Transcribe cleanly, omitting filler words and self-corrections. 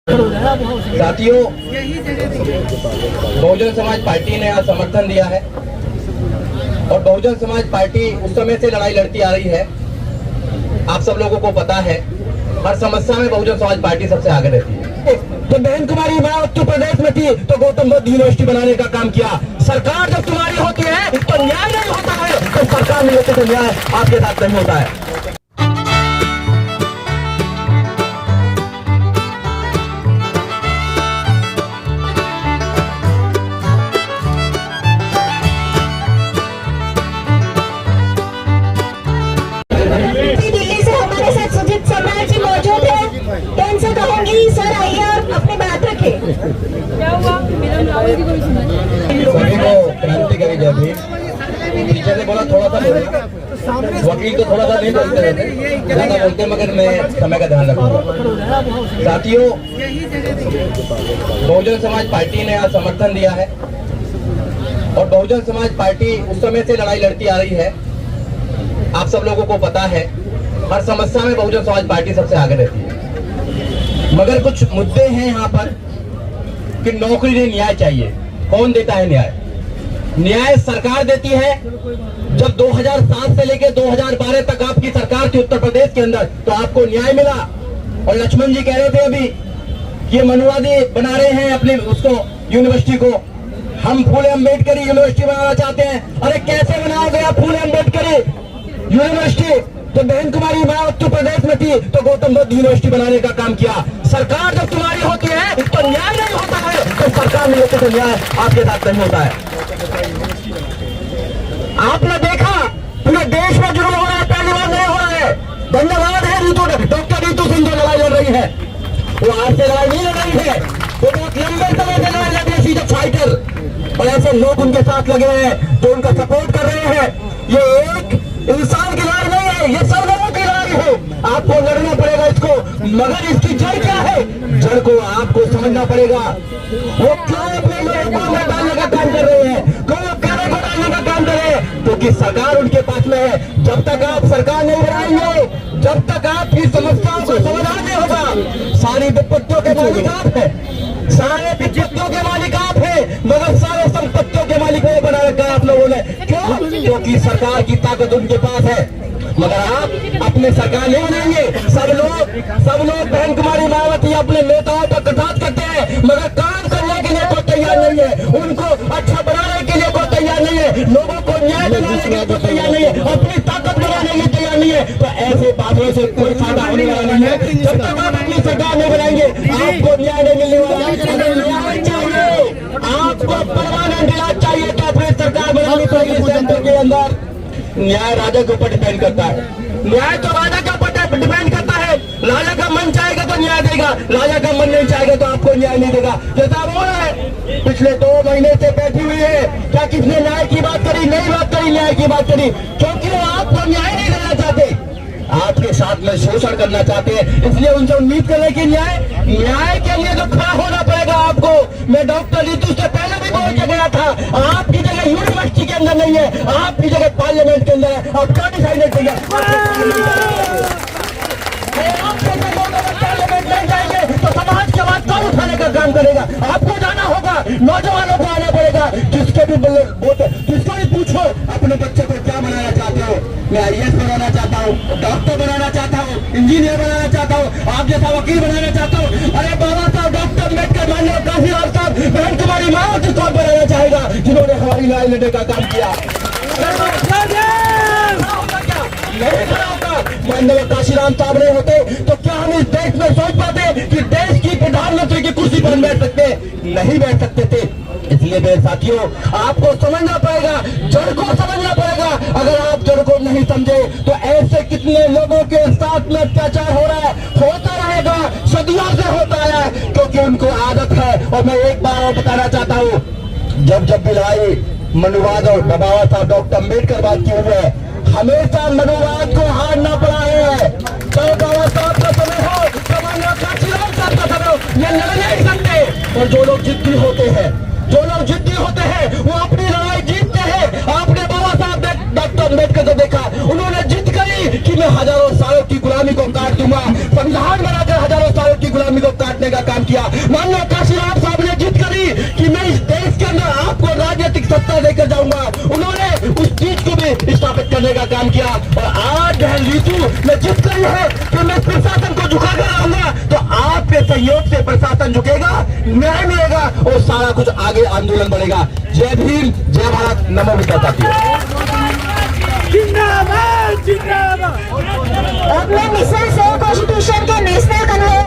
साथियों, बहुजन समाज पार्टी ने आज समर्थन दिया है और बहुजन समाज पार्टी उस समय से लड़ाई लड़ती आ रही है। आप सब लोगों को पता है, हर समस्या में बहुजन समाज पार्टी सबसे आगे रहती है। तो बहन कुमारी माँ उत्तर प्रदेश में थी तो गौतम बुद्ध यूनिवर्सिटी बनाने का काम किया। सरकार जब तुम्हारी होती है तो न्याय नहीं होता है, तो सरकार नहीं होती तो न्याय आपके साथ नहीं होता है। दिल्ली से हमारे साथ सुजीत सम्राट जी मौजूद हैं। तो इनसे कहूंगी, सर आइए और अपनी बात रखें। क्या हुआ? सभी को क्रांतिकारी जय भीम। टीचर ने बोला थोड़ा सा बोले, वकील तो थोड़ा सा नहीं बोलते रहते, ज्यादा बोलते, मगर मैं समय का ध्यान रखूंगा। साथियों, बहुजन समाज पार्टी ने आज समर्थन दिया है और बहुजन समाज पार्टी उस समय से लड़ाई लड़ती आ रही है। आप सब लोगों को पता है, हर समस्या में बहुजन समाज पार्टी सबसे आगे रहती है। मगर कुछ मुद्दे हैं यहाँ पर कि नौकरी नहीं, न्याय चाहिए। कौन देता है न्याय? न्याय सरकार देती है। जब 2007 से लेकर 2012 तक आपकी सरकार थी उत्तर प्रदेश के अंदर, तो आपको न्याय मिला। और लक्ष्मण जी कह रहे थे अभी, ये मनुवादी बना रहे हैं अपने उसको यूनिवर्सिटी को। हम फूले अम्बेडकर यूनिवर्सिटी बनाना चाहते हैं। अरे कैसे बनाओगे आप फूले अम्बेडकर यूनिवर्सिटी? तो बहन कुमारी माँ उत्तर प्रदेश में थी तो गौतम बुद्ध यूनिवर्सिटी बनाने का काम किया। सरकार जब तुम्हारी होती है तो न्याय नहीं होता है, तो सरकार नहीं होती तो न्याय आपके साथ नहीं होता है। आपने देखा पूरे देश में जुर्म हो रहा है, पहली बार नहीं हो रहा है। धन्यवाद है डॉक्टर रीतू सिंह जो लड़ाई लड़ रही है। वो आज से लड़ाई नहीं लड़ रही है, वो बहुत लंबे समय से लड़ाई लड़ रही है फाइटर। और ऐसे लोग उनके साथ लगे हुए हैं जो उनका सपोर्ट कर रहे हैं। ये एक इंसान की लड़ाई नहीं है, ये सब लोगों की लड़ाई है। आपको लड़ना पड़ेगा इसको, मगर इसकी जड़ क्या है, जड़ को आपको समझना पड़ेगा। वो क्यों अपने लोगों को डालने का काम कर रहे हैं, क्यों काले को डालने का काम कर रहे हैं? क्योंकि सरकार उनके पास में है। जब तक आप सरकार नहीं बनाएंगे, जब तक आपकी समस्याओं को समाधान नहीं होगा, सारी विपत्तियों के मालिक आप है, सारे विपत्तियों के मालिक आप है, मगर सारे संपत्तियों के मालिक वो बना रखा है आप लोगों ने। क्यों? क्योंकि सरकार की ताकत उनके पास है। मगर आप अपने सरकार नहीं बनाएंगे। सब लोग बहन कुमारी मायावती अपने नेताओं पर कटाक्ष करते हैं, मगर काम करने के लिए कोई तैयार नहीं है। उनको अच्छा बनाने के लिए कोई तैयार नहीं है, लोगों को न्याय दिलाने के लिए कोई तैयार नहीं है, अपनी ताकत बनाने के लिए तैयार नहीं है। तो ऐसे बातों से कोई फायदा होने वाला नहीं है। जब तक आप अपनी सरकार नहीं बनाएंगे, आपको न्याय नहीं मिलने वाला है। न्याय चाहिए, आपको परमानेंट इलाज चाहिए तो अपनी सरकार बनानी पड़ेगी। सेंटर के अंदर न्याय राजा के ऊपर डिपेंड करता है। न्याय तो राजा के ऊपर डिपेंड करता है। राजा का मन चाहेगा तो न्याय देगा, राजा का मन नहीं चाहेगा तो आपको न्याय नहीं देगा। जैसा वो है पिछले 2 महीने से बैठी हुई है, क्या किसने न्याय की बात करी? नहीं बात करी, न्याय की बात करी, क्योंकि वो आपको न्याय नहीं देना चाहते, आपके साथ में शोषण करना चाहते हैं। इसलिए उनसे उम्मीद करें कि न्याय के लिए तो खड़ा होना पड़ेगा आपको। मैं डॉक्टर रीतू से पहले भी बोल के गया था, आपकी जगह यूनिवर्सिटी के अंदर नहीं है, आपकी जगह पार्लियामेंट के अंदर है। आप क्या डिसाइड करिए? पार्लियामेंट नहीं जाएंगे तो समाज के बाद कौन उठाने का काम करेगा? आपको जाना होगा, नौजवानों को आना पड़ेगा। जिसके भी जिसको भी पूछो अपने बच्चे को क्या बनाना चाहते हो? मैं IAS बनाना चाहता हूँ, डॉक्टर बनाना चाहता हूँ, इंजीनियर बनाना चाहता हूँ, आप जैसा वकील बनाना चाहता हूँ। अरे बाबा साहब डॉक्टर अम्बेडकर, माननीय काशीराम साहब, बहन कुमारी मायावती कौन बनाना चाहेगा जिन्होंने हमारी न्याय लेने का काम किया? माननीय काशीराम साहब नहीं होते तो क्या हम इस देश में सोच पाते कि देश की प्रधानमंत्री की कुर्सी पर बैठ सकते? नहीं बैठ सकते थे। इसलिए मेरे साथियों, आपको समझना पड़ेगा, जड़ को समझना पड़ेगा। अगर आप जड़ को नहीं समझे तो ऐसे कितने लोगों के साथ में अत्याचार हो रहा है, होता रहेगा, सदियों से होता है, क्योंकि उनको आदत है। और मैं एक बार और बताना चाहता हूँ, जब भी लड़ाई मनुवाद और बाबा साहब डॉक्टर अम्बेडकर बात की हुई है, हमेशा मनुवाद को हारना पड़ा है। चाहे बाबा साहब का समय हो, सामान्य काशीराम साहब का समय हो, ये लड़ नहीं सकते। और जो लोग जिद्दी होते हैं, वो अपनी लड़ाई जीतते हैं। आपने बाबा साहब डॉक्टर अम्बेडकर को देखा, उन्होंने जिद करी कि मैं हजारों सालों की गुलामी को काट दूंगा। संविधान बनाकर हजारों सालों की गुलामी को काटने का काम किया। करने का काम किया। और आज बहन रीतू ने जिद करी है कि मैं प्रशासन को झुका कर रहूंगा, तो आपके सहयोग से प्रशासन झुकेगा, न्याय मिलेगा और सारा कुछ आगे आंदोलन बढ़ेगा। जय भीम, जय भारत, नमो बुद्धाय। अब मैं मिसल से कॉन्स्टिट्यूशन के नेशनल